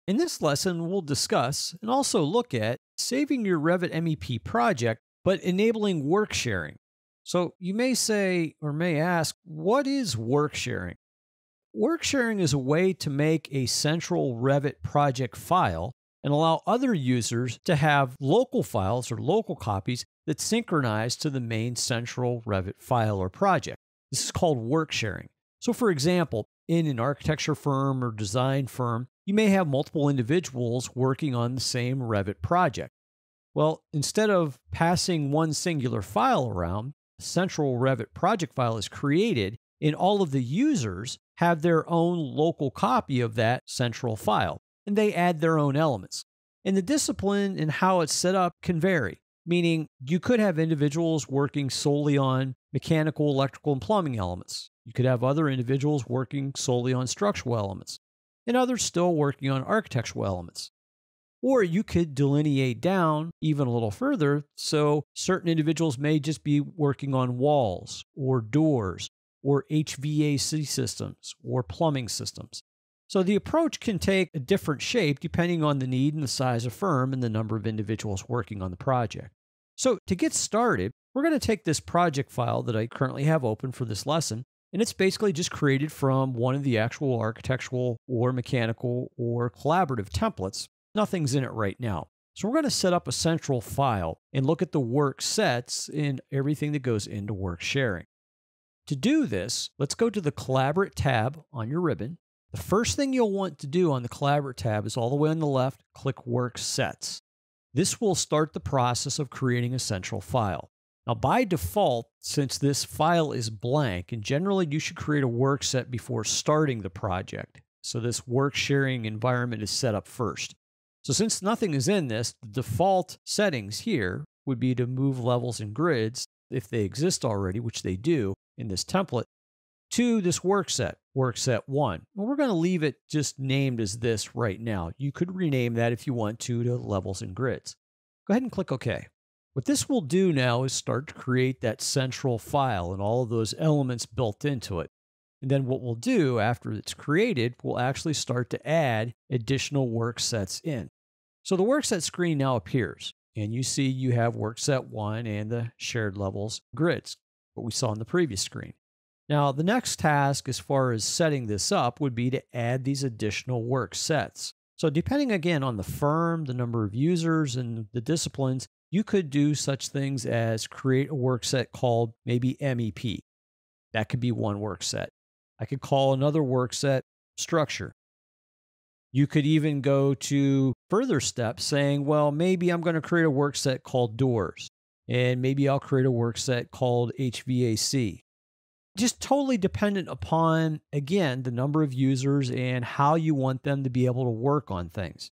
In this lesson, we'll discuss and also look at saving your Revit MEP project, but enabling work sharing. So you may say or may ask, what is work sharing? Work sharing is a way to make a central Revit project file and allow other users to have local files or local copies that synchronize to the main central Revit file or project. This is called work sharing. So for example, in an architecture firm or design firm, you may have multiple individuals working on the same Revit project. Well, instead of passing one singular file around, a central Revit project file is created, and all of the users have their own local copy of that central file, and they add their own elements. And the discipline and how it's set up can vary, meaning you could have individuals working solely on mechanical, electrical, and plumbing elements. You could have other individuals working solely on structural elements, and others still working on architectural elements. Or you could delineate down even a little further, so certain individuals may just be working on walls or doors or HVAC systems or plumbing systems. So the approach can take a different shape depending on the need and the size of firm and the number of individuals working on the project. So to get started, we're going to take this project file that I currently have open for this lesson, and it's basically just created from one of the actual architectural or mechanical or collaborative templates. Nothing's in it right now. So we're going to set up a central file and look at the work sets and everything that goes into work sharing. To do this, let's go to the Collaborate tab on your ribbon. The first thing you'll want to do on the Collaborate tab is all the way on the left, click Work Sets. This will start the process of creating a central file. Now, by default, since this file is blank, and generally you should create a work set before starting the project, so this work sharing environment is set up first. So since nothing is in this, the default settings here would be to move levels and grids, if they exist already, which they do in this template, to this work set 1. And we're going to leave it just named as this right now. You could rename that if you want to levels and grids. Go ahead and click OK. What this will do now is start to create that central file and all of those elements built into it. And then what we'll do after it's created, we'll actually start to add additional work sets in. So the work set screen now appears, and you see you have work set 1 and the shared levels grids, what we saw on the previous screen. Now, the next task as far as setting this up would be to add these additional work sets. So depending again on the firm, the number of users, and the disciplines, you could do such things as create a work set called maybe MEP. That could be one work set. I could call another work set Structure. You could even go to further steps saying, well, maybe I'm going to create a work set called Doors, and maybe I'll create a work set called HVAC. Just totally dependent upon, again, the number of users and how you want them to be able to work on things.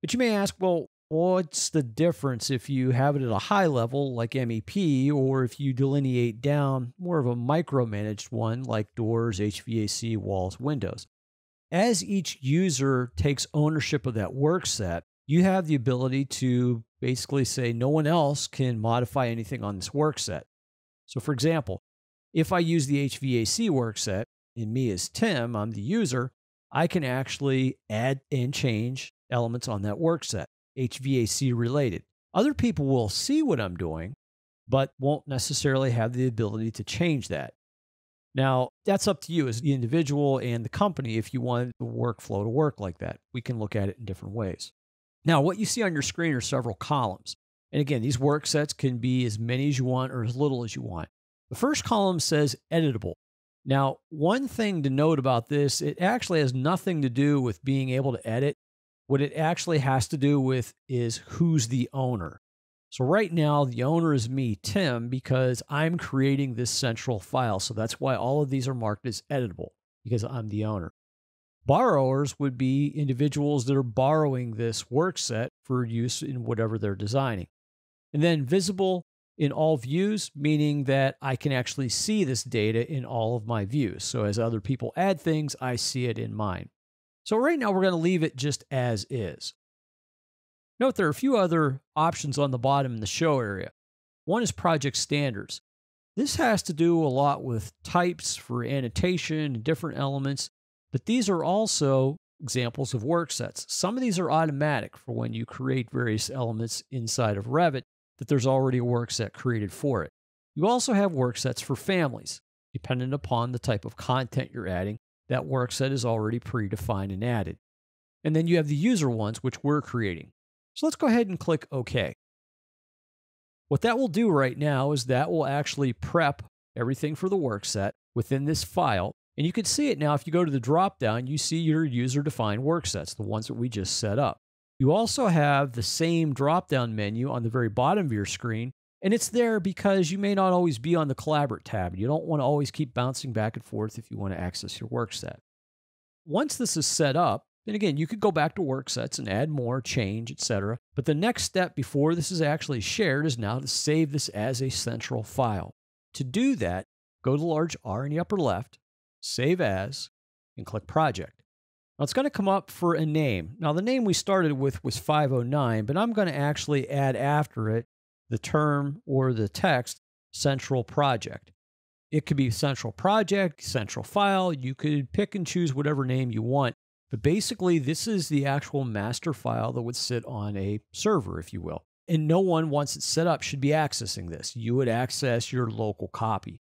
But you may ask, well, what's the difference if you have it at a high level like MEP, or if you delineate down more of a micromanaged one like doors, HVAC, walls, windows? As each user takes ownership of that work set, you have the ability to basically say no one else can modify anything on this work set. So for example, if I use the HVAC work set, and me as Tim, I'm the user, I can actually add and change elements on that work set, HVAC related. Other people will see what I'm doing, but won't necessarily have the ability to change that. Now, that's up to you as the individual and the company if you want the workflow to work like that. We can look at it in different ways. Now, what you see on your screen are several columns. And again, these work sets can be as many as you want or as little as you want. The first column says editable. Now, one thing to note about this, it actually has nothing to do with being able to edit. What it actually has to do with is who's the owner. So right now, the owner is me, Tim, because I'm creating this central file. So that's why all of these are marked as editable, because I'm the owner. Borrowers would be individuals that are borrowing this work set for use in whatever they're designing. And then visible in all views, meaning that I can actually see this data in all of my views. So as other people add things, I see it in mine. So right now, we're going to leave it just as is. Note there are a few other options on the bottom in the show area. One is project standards. This has to do a lot with types for annotation and different elements, but these are also examples of work sets. Some of these are automatic for when you create various elements inside of Revit, that there's already a work set created for it. You also have work sets for families. Dependent upon the type of content you're adding, that work set is already predefined and added. And then you have the user ones, which we're creating. So let's go ahead and click OK. What that will do right now is that will actually prep everything for the work set within this file. And you can see it now. If you go to the drop-down, you see your user-defined work sets, the ones that we just set up. You also have the same drop-down menu on the very bottom of your screen, and it's there because you may not always be on the Collaborate tab. You don't want to always keep bouncing back and forth if you want to access your work set. Once this is set up, then again, you could go back to work sets and add more, change, etc. But the next step before this is actually shared is now to save this as a central file. To do that, go to the large R in the upper left, Save As, and click Project. Now it's going to come up for a name. Now the name we started with was 509, but I'm going to actually add after it the term or the text Central Project. It could be Central Project, Central File. You could pick and choose whatever name you want. But basically, this is the actual master file that would sit on a server, if you will. And no one, once it's set up, should be accessing this. You would access your local copy.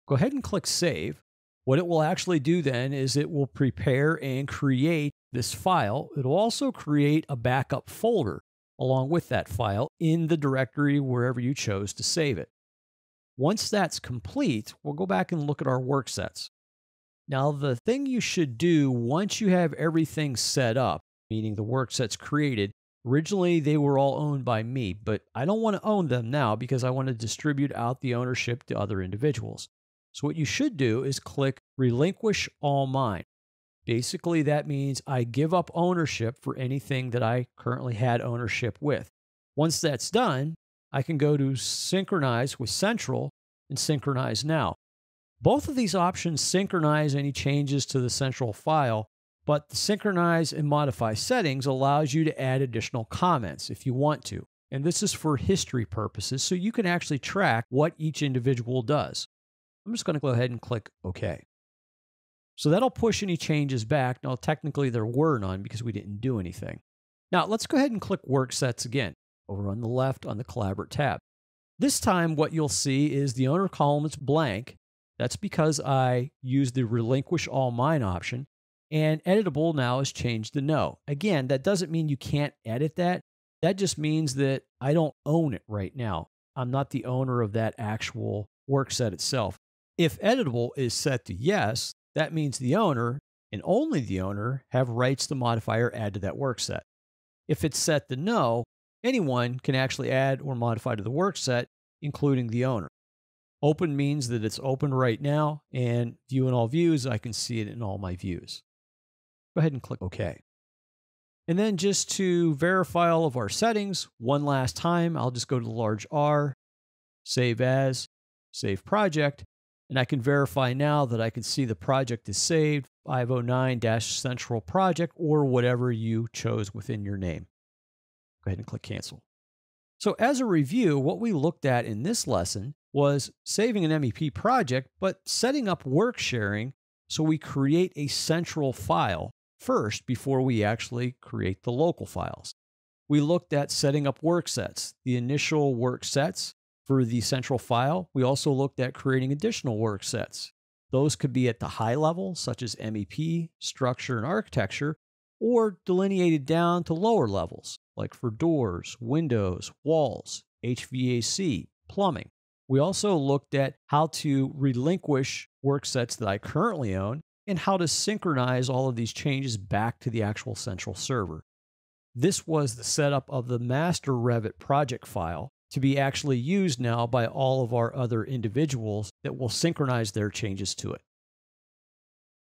Go ahead and click Save. What it will actually do then is it will prepare and create this file. It'll also create a backup folder along with that file in the directory wherever you chose to save it. Once that's complete, we'll go back and look at our work sets. Now, the thing you should do once you have everything set up, meaning the work sets created, originally they were all owned by me, but I don't want to own them now because I want to distribute out the ownership to other individuals. So what you should do is click Relinquish All Mine. Basically, that means I give up ownership for anything that I currently had ownership with. Once that's done, I can go to Synchronize with Central and Synchronize Now. Both of these options synchronize any changes to the central file, but the Synchronize and Modify settings allows you to add additional comments if you want to. And this is for history purposes, so you can actually track what each individual does. I'm just going to go ahead and click OK. So that'll push any changes back. Now, technically, there were none because we didn't do anything. Now, let's go ahead and click Work Sets again, over on the left on the Collaborate tab. This time, what you'll see is the owner column is blank. That's because I used the Relinquish All Mine option, and Editable now is changed to No. Again, that doesn't mean you can't edit that. That just means that I don't own it right now. I'm not the owner of that actual work set itself. If Editable is set to Yes, that means the owner, and only the owner, have rights to modify or add to that work set. If it's set to No, anyone can actually add or modify to the work set, including the owner. Open means that it's open right now, and View in all views, I can see it in all my views. Go ahead and click OK. And then just to verify all of our settings, one last time, I'll just go to the large R, Save As, Save Project, and I can verify now that I can see the project is saved, 509-Central Project, or whatever you chose within your name. Go ahead and click Cancel. So as a review, what we looked at in this lesson was saving an MEP project, but setting up work sharing so we create a central file first before we actually create the local files. We looked at setting up work sets, the initial work sets for the central file. We also looked at creating additional work sets. Those could be at the high level, such as MEP, Structure, and Architecture, or delineated down to lower levels, like for doors, windows, walls, HVAC, plumbing. We also looked at how to relinquish work sets that I currently own and how to synchronize all of these changes back to the actual central server. This was the setup of the master Revit project file to be actually used now by all of our other individuals that will synchronize their changes to it.